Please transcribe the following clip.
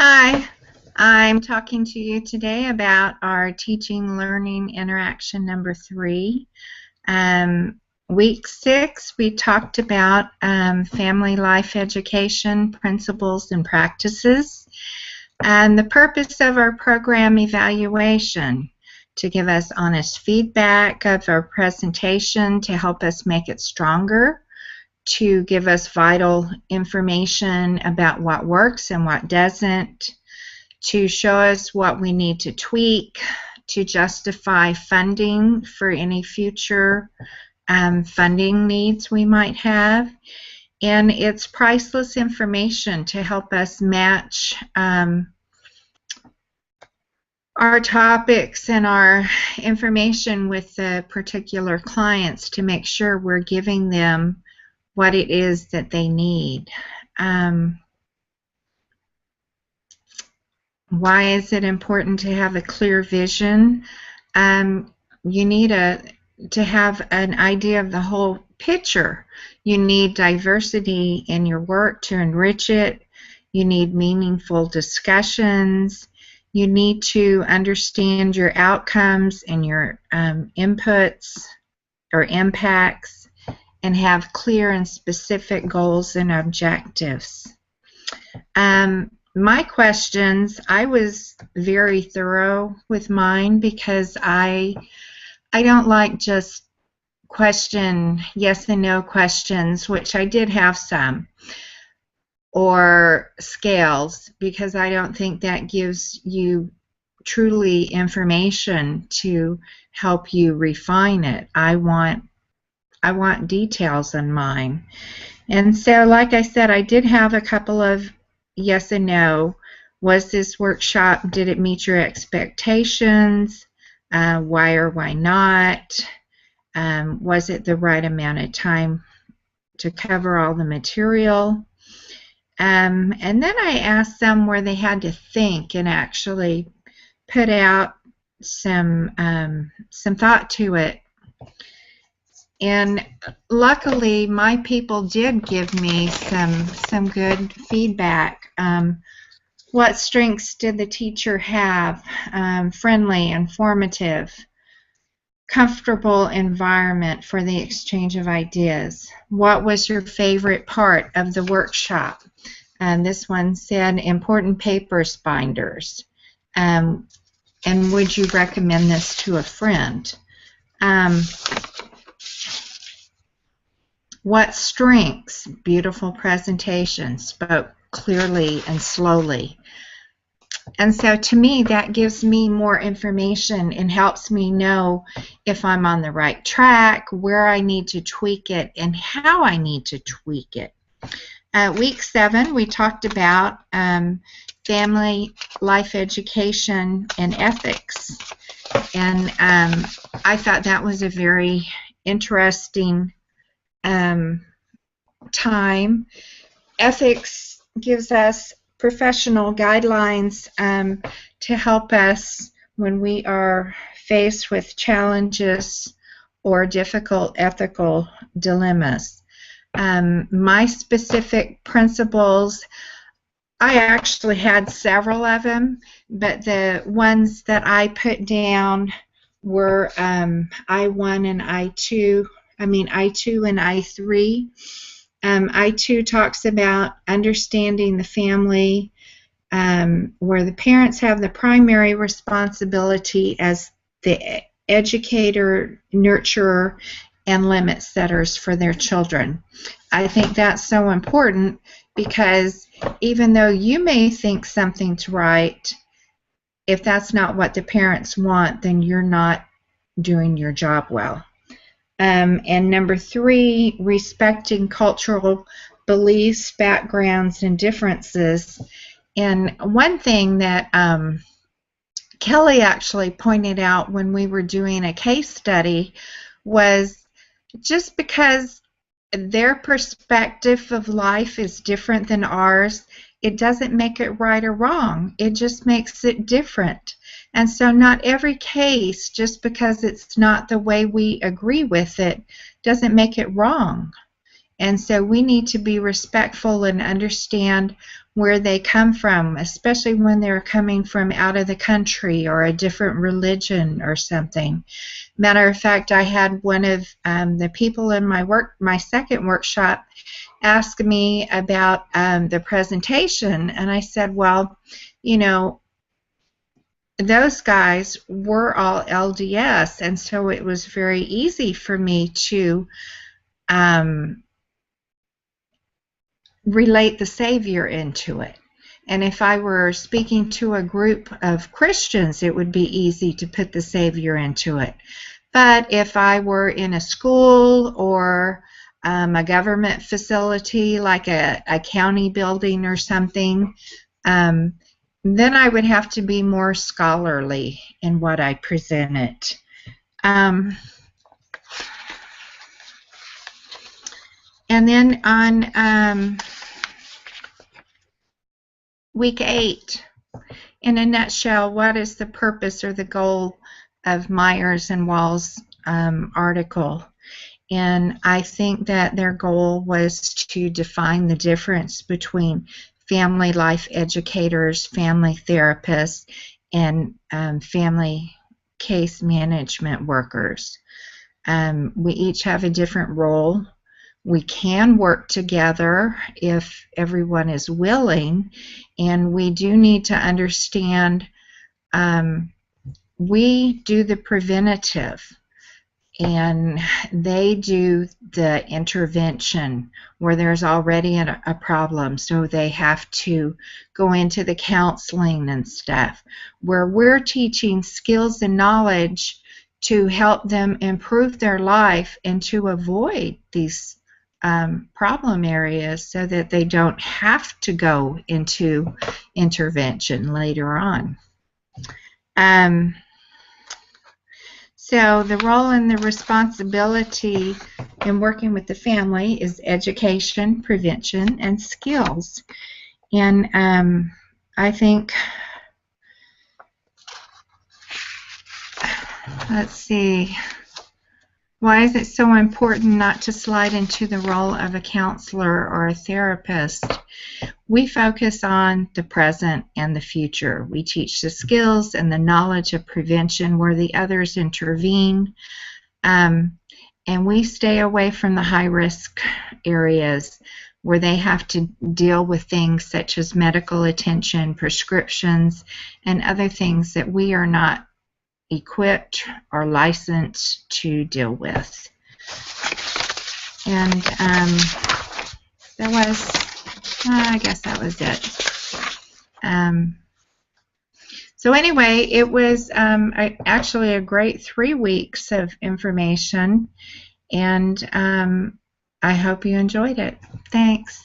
Hi, I'm talking to you today about our teaching learning interaction number 3. Week 6, we talked about family life education principles and practices, and the purpose of our program evaluation to give us honest feedback of our presentation to help us make it stronger, to give us vital information about what works and what doesn't, to show us what we need to tweak, to justify funding for any future funding needs we might have. And it's priceless information to help us match our topics and our information with the particular clients to make sure we're giving them what it is that they need. Why is it important to have a clear vision? You need to have an idea of the whole picture. You need diversity in your work to enrich it. You need meaningful discussions. You need to understand your outcomes and your inputs or impacts, and have clear and specific goals and objectives. My questions, I was very thorough with mine because I don't like just yes and no questions, which I did have some, or scales, because I don't think that gives you truly information to help you refine it. I want details in mine. And so, like I said, I did have a couple of yes and no. Was this workshop, did it meet your expectations? Why or why not? Was it the right amount of time to cover all the material? And then I asked them where they had to think and actually put out some thought to it. And luckily, my people did give me some good feedback. What strengths did the teacher have? Friendly, informative, comfortable environment for the exchange of ideas. What was your favorite part of the workshop? This one said important papers binders. And would you recommend this to a friend? What strengths? Beautiful presentation, spoke clearly and slowly. And so to me, that gives me more information and helps me know if I'm on the right track, where I need to tweak it, and how I need to tweak it. Week 7, we talked about family life education and ethics. And I thought that was a very interesting time. Ethics gives us professional guidelines to help us when we are faced with challenges or difficult ethical dilemmas. My specific principles, I actually had several of them, but the ones that I put down were I1 and I2. I2 and I3. I2 talks about understanding the family, where the parents have the primary responsibility as the educator, nurturer, and limit setters for their children. I think that's so important because even though you may think something's right, if that's not what the parents want, then you're not doing your job well. And number 3, respecting cultural beliefs, backgrounds, and differences. And one thing that Kelly actually pointed out when we were doing a case study was just because their perspective of life is different than ours, it doesn't make it right or wrong. It just makes it different. And so not every case, just because it's not the way we agree with it, doesn't make it wrong. And so we need to be respectful and understand where they come from, especially when they're coming from out of the country or a different religion or something. Matter of fact, I had one of the people in my second workshop, ask me about the presentation, and I said, well, you know, those guys were all LDS, and so it was very easy for me to relate the Savior into it. And if I were speaking to a group of Christians, it would be easy to put the Savior into it. But if I were in a school or a government facility like a county building or something, then I would have to be more scholarly in what I presented. And then on week 8, in a nutshell, what is the purpose or the goal of Myers and Wall's article? And I think that their goal was to define the difference between family life educators, family therapists, and family case management workers. We each have a different role. We can work together if everyone is willing, and we do need to understand we do the preventative and they do the intervention where there's already a problem, so they have to go into the counseling and stuff, where we're teaching skills and knowledge to help them improve their life and to avoid these problem areas so that they don't have to go into intervention later on. So the role and the responsibility in working with the family is education, prevention, and skills. And I think, let's see, why is it so important not to slide into the role of a counselor or a therapist? We focus on the present and the future. We teach the skills and the knowledge of prevention where the others intervene. And we stay away from the high-risk areas where they have to deal with things such as medical attention, prescriptions, and other things that we are not equipped or licensed to deal with. And that was, I guess that was it. So anyway, it was actually a great 3 weeks of information, and I hope you enjoyed it. Thanks.